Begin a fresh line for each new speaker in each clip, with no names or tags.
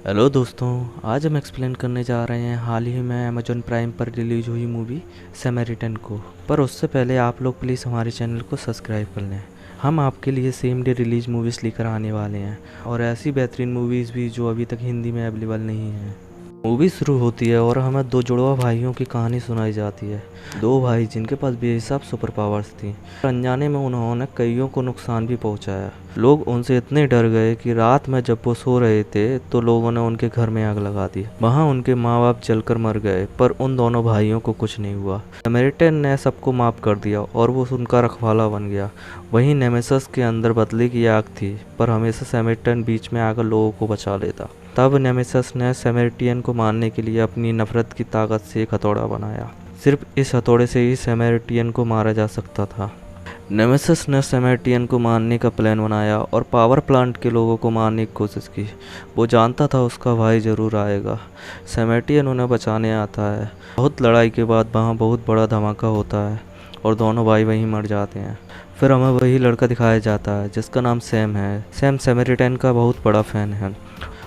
Hello दोस्तों। आज हम एक्सप्लेन करने जा रहे हैं हाल ही में अमेजॉन प्राइम पर रिलीज हुई मूवी समैरिटन को। पर उससे पहले आप लोग प्लीज़ हमारे चैनल को सब्सक्राइब कर लें। हम आपके लिए सेम डे रिलीज मूवीज़ लेकर आने वाले हैं और ऐसी बेहतरीन मूवीज़ भी जो अभी तक हिंदी में अवेलेबल नहीं हैं। मूवी शुरू होती है और हमें दो जुड़वा भाइयों की कहानी सुनाई जाती है। दो भाई जिनके पास बेहिसाब सुपर पावर्स थी। अनजाने में उन्होंने कईयों को नुकसान भी पहुंचाया। लोग उनसे इतने डर गए कि रात में जब वो सो रहे थे तो लोगों ने उनके घर में आग लगा दी। वहां उनके माँ बाप जलकर मर गए, पर उन दोनों भाइयों को कुछ नहीं हुआ। समैरिटन ने सबको माफ कर दिया और वो उनका रखवाला बन गया। वहीं नेमेसिस के अंदर बदले की आग थी, पर हमेशा समैरिटन बीच में आकर लोगों को बचा लेता। तब नेमेसिस ने समैरिटन को मारने के लिए अपनी नफरत की ताकत से एक हथौड़ा बनाया। सिर्फ इस हथौड़े से ही समैरिटन को मारा जा सकता था। नेमेसिस ने समैरिटन को मारने का प्लान बनाया और पावर प्लांट के लोगों को मारने की कोशिश की। वो जानता था उसका भाई ज़रूर आएगा। समैरिटन उन्हें बचाने आता है। बहुत लड़ाई के बाद वहाँ बहुत बड़ा धमाका होता है और दोनों भाई वहीं मर जाते हैं। फिर हमें वही लड़का दिखाया जाता है जिसका नाम सैम है। सैम समैरिटन का बहुत बड़ा फ़ैन है।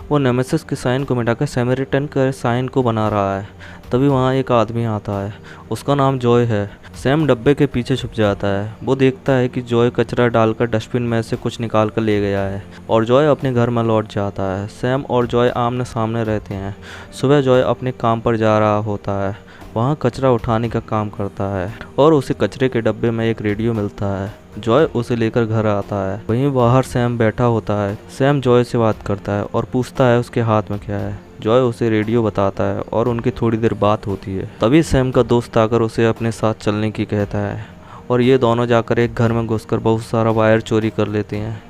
वो नेमेसिस के साइन को मिटाकर समैरिटन के साइन को बना रहा है। तभी वहाँ एक आदमी आता है, उसका नाम जॉय है। सैम डब्बे के पीछे छुप जाता है। वो देखता है कि जॉय कचरा डालकर डस्टबिन में से कुछ निकाल कर ले गया है और जॉय अपने घर में लौट जाता है। सैम और जॉय आमने सामने रहते हैं। सुबह जॉय अपने काम पर जा रहा होता है। वहाँ कचरा उठाने का काम करता है और उसे कचरे के डब्बे में एक रेडियो मिलता है। जॉय उसे लेकर घर आता है। वहीं बाहर सैम बैठा होता है। सैम जॉय से बात करता है और पूछता है उसके हाथ में क्या है। जॉय उसे रेडियो बताता है और उनकी थोड़ी देर बात होती है। तभी सैम का दोस्त आकर उसे अपने साथ चलने की कहता है और ये दोनों जाकर एक घर में घुसकर बहुत सारा वायर चोरी कर लेते हैं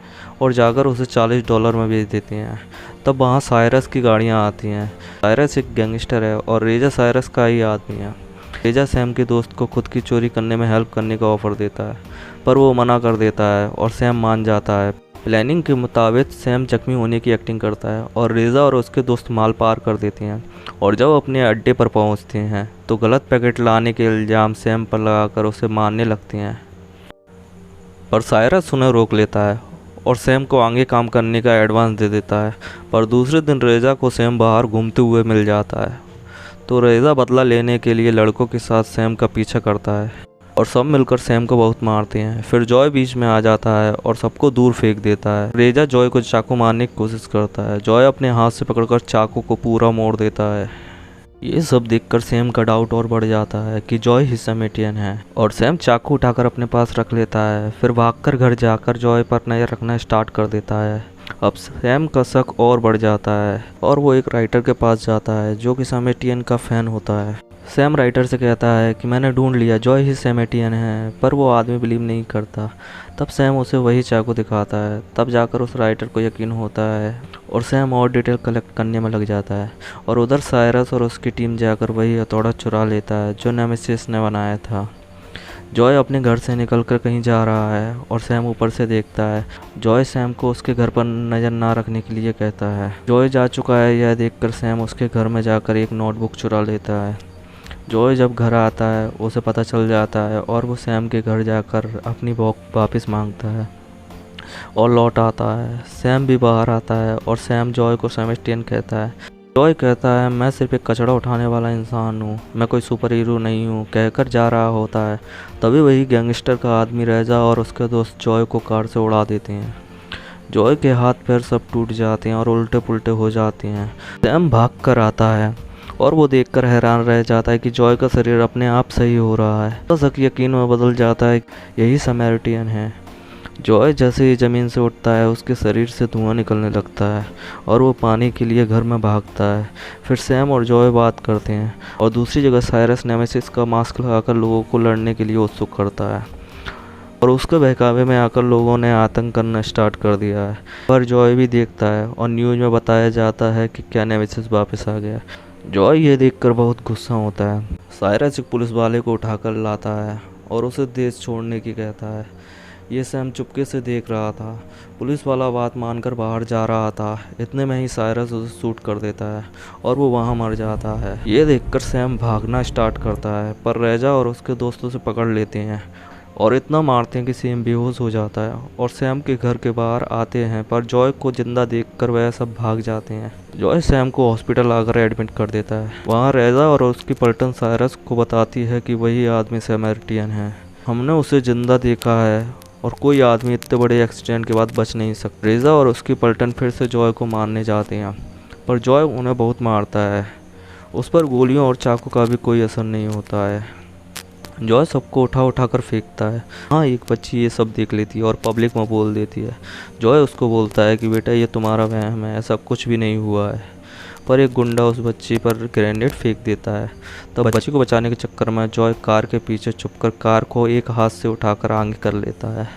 और जाकर उसे $40 में बेच देते हैं। तब वहाँ साइरस की गाड़ियाँ आती हैं। साइरस एक गैंगस्टर है और रेजा साइरस का ही आदमी है। रेजा सैम के दोस्त को खुद की चोरी करने में हेल्प करने का ऑफर देता है, पर वो मना कर देता है और सैम मान जाता है। प्लानिंग के मुताबिक सैम जख्मी होने की एक्टिंग करता है और रेजा और उसके दोस्त माल पार कर देते हैं और जब अपने अड्डे पर पहुंचते हैं तो गलत पैकेट लाने के इल्ज़ाम सैम पर लगाकर उसे मारने लगते हैं, पर साइरस उन्हें रोक लेता है और सैम को आगे काम करने का एडवांस दे देता है। पर दूसरे दिन रेजा को सैम बाहर घूमते हुए मिल जाता है, तो रेजा बदला लेने के लिए लड़कों के साथ सैम का पीछा करता है और सब मिलकर सैम को बहुत मारते हैं। फिर जॉय बीच में आ जाता है और सबको दूर फेंक देता है। रेजा जॉय को चाकू मारने की कोशिश करता है। जॉय अपने हाथ से पकड़कर चाकू को पूरा मोड़ देता है। ये सब देखकर सैम का डाउट और बढ़ जाता है कि जॉय ही समैरिटन है और सैम चाकू उठाकर अपने पास रख लेता है। फिर भागकर घर जाकर जॉय पर नजर रखना स्टार्ट कर देता है। अब सैम का शक और बढ़ जाता है और वो एक राइटर के पास जाता है जो कि समैरिटन का फ़ैन होता है। सैम राइटर से कहता है कि मैंने ढूंढ लिया, जॉय ही समैरिटन है, पर वो आदमी बिलीव नहीं करता। तब सैम उसे वही चाकू दिखाता है। तब जाकर उस राइटर को यकीन होता है और सैम और डिटेल कलेक्ट करने में लग जाता है और उधर साइरस और उसकी टीम जाकर वही हथौड़ा चुरा लेता है जो नेमेसिस ने बनाया था। जॉय अपने घर से निकलकर कहीं जा रहा है और सैम ऊपर से देखता है। जॉय सैम को उसके घर पर नज़र ना रखने के लिए कहता है। जॉय जा चुका है यह देखकर सैम उसके घर में जाकर एक नोटबुक चुरा लेता है। जॉय जब घर आता है उसे पता चल जाता है और वो सैम के घर जाकर अपनी बुक वापस मांगता है और लौट आता है। सैम भी बाहर आता है और सैम जॉय को समैरिटन कहता है। जॉय कहता है मैं सिर्फ एक कचरा उठाने वाला इंसान हूँ, मैं कोई सुपर हीरो नहीं हूँ, कहकर जा रहा होता है। तभी वही गैंगस्टर का आदमी रेजा और उसके दोस्त जॉय को कार से उड़ा देते हैं। जॉय के हाथ पैर सब टूट जाते हैं और उल्टे पुल्टे हो जाते हैं। सैम भाग कर आता है और वो देखकर हैरान रह जाता है कि जॉय का शरीर अपने आप सही हो रहा है। तो शक यकीन में बदल जाता है यही समैरिटन है। जॉय जैसे ही ज़मीन से उठता है उसके शरीर से धुआं निकलने लगता है और वो पानी के लिए घर में भागता है। फिर सैम और जॉय बात करते हैं और दूसरी जगह साइरस नेमेसिस का मास्क लगाकर लोगों को लड़ने के लिए उत्सुक करता है और उसके बहकावे में आकर लोगों ने आतंक करना स्टार्ट कर दिया है। पर जॉय भी देखता है और न्यूज़ में बताया जाता है कि क्या नेमेसिस वापस आ गया। जॉय ये देखकर बहुत गुस्सा होता है। साइरस एक पुलिस वाले को उठाकर लाता है और उसे देश छोड़ने की कहता है। ये सैम चुपके से देख रहा था। पुलिस वाला बात मानकर बाहर जा रहा था। इतने में ही साइरस उसे शूट कर देता है और वो वहाँ मर जाता है। ये देखकर सैम भागना स्टार्ट करता है, पर रेजा और उसके दोस्तों से पकड़ लेते हैं और इतना मारते हैं कि सैम बेहोश हो जाता है और सैम के घर के बाहर आते हैं, पर जॉय को जिंदा देखकर वह सब भाग जाते हैं। जॉय सैम को हॉस्पिटल आकर एडमिट कर देता है। वहाँ रेजा और उसकी पलटन साइरस को बताती है कि वही आदमी सैमरिटन है, हमने उसे जिंदा देखा है और कोई आदमी इतने बड़े एक्सीडेंट के बाद बच नहीं सकता। रेजा और उसकी पलटन फिर से जॉय को मारने जाते हैं, पर जॉय उन्हें बहुत मारता है। उस पर गोलियों और चाकू का भी कोई असर नहीं होता है। जॉय सबको उठा उठा कर फेंकता है। हाँ, एक बच्ची ये सब देख लेती है और पब्लिक में बोल देती है। जॉय उसको बोलता है कि बेटा ये तुम्हारा वहम है, ऐसा कुछ भी नहीं हुआ है। पर एक गुंडा उस बच्ची पर ग्रेनेड फेंक देता है। तब बच्ची को बचाने के चक्कर में जॉय कार के पीछे छुपकर कार को एक हाथ से उठाकर आगे कर लेता है।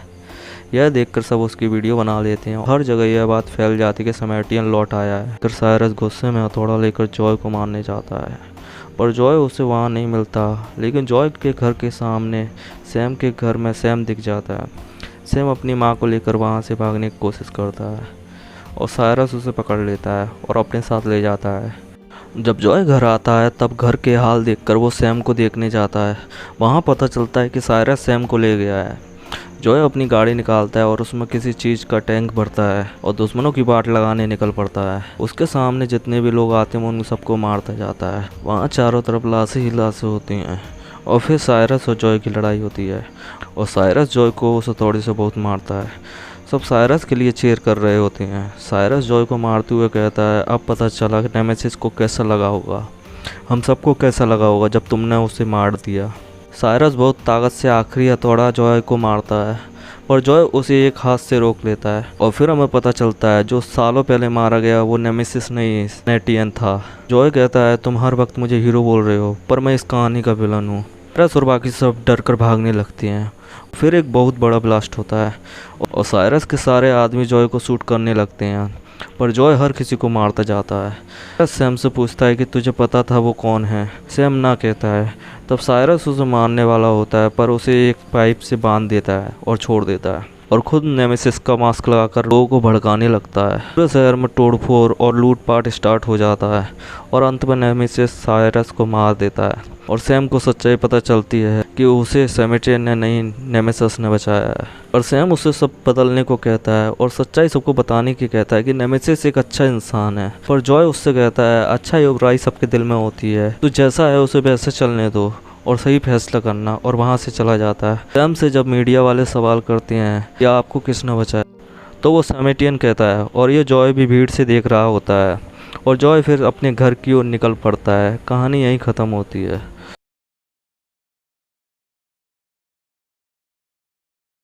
यह देखकर सब उसकी वीडियो बना लेते हैं। हर जगह यह बात फैल जाती है कि सैमरिटन लौट आया है। फिर साइरस गुस्से में हथौड़ा लेकर जॉय को मारने जाता है, पर जॉय उसे वहाँ नहीं मिलता। लेकिन जॉय के घर के सामने सैम के घर में सैम दिख जाता है। सैम अपनी माँ को लेकर वहाँ से भागने की कोशिश करता है और साइरस उसे पकड़ लेता है और अपने साथ ले जाता है। जब जॉय घर आता है तब घर के हाल देखकर वो सैम को देखने जाता है। वहाँ पता चलता है कि साइरस सैम को ले गया है। जॉय अपनी गाड़ी निकालता है और उसमें किसी चीज़ का टैंक भरता है और दुश्मनों की बाट लगाने निकल पड़ता है। उसके सामने जितने भी लोग आते हैं उन सबको मारता जाता है। वहाँ चारों तरफ लाशें ही लाशें होती हैं और फिर साइरस और जॉय की लड़ाई होती है और साइरस जॉय को उस हथौड़े से बहुत मारता है। सब साइरस के लिए चीयर कर रहे होते हैं। साइरस जॉय को मारते हुए कहता है, अब पता चला कि नेमेसिस को कैसा लगा होगा, हम सबको कैसा लगा होगा जब तुमने उसे मार दिया। साइरस बहुत ताकत से आखिरी हथौड़ा जॉय को मारता है, पर जॉय उसे एक हाथ से रोक लेता है और फिर हमें पता चलता है जो सालों पहले मारा गया वो नेमेसिस नहीं सैमरिटन था। जॉय कहता है, तुम हर वक्त मुझे हीरो बोल रहे हो, पर मैं इस कहानी का विलन हूँ। साइरस और बाकी सब डर कर भागने लगते हैं। फिर एक बहुत बड़ा ब्लास्ट होता है और साइरस के सारे आदमी जॉय को शूट करने लगते हैं, पर जॉय हर किसी को मारता जाता है। सैम से पूछता है कि तुझे पता था वो कौन है। सैम ना कहता है। तब साइरस उसे मारने वाला होता है, पर उसे एक पाइप से बांध देता है और छोड़ देता है और खुद नेमेसिस का मास्क लगाकर लोगों को भड़काने लगता है। पूरे शहर में तोड़फोड़ और लूटपाट स्टार्ट हो जाता है और अंत में नेमेसिस साइरस को मार देता है और सैम को सच्चाई पता चलती है कि उसे सैमरिटन ने नहीं नेमेसिस ने बचाया है। और सैम उसे सब बदलने को कहता है और सच्चाई सबको बताने की कहता है कि नेमेसिस एक अच्छा इंसान है। पर जॉय उससे कहता है, अच्छाई और बुराई सबके दिल में होती है, तो जैसा है उसे वैसे चलने दो और सही फैसला करना, और वहाँ से चला जाता है। सैम से जब मीडिया वाले सवाल करते हैं कि आपको किसने बचाया, तो वो सैमरिटन कहता है और ये जॉय भी भीड़ से देख रहा होता है और जॉय फिर अपने घर की ओर निकल पड़ता है। कहानी यहीं ख़त्म होती है।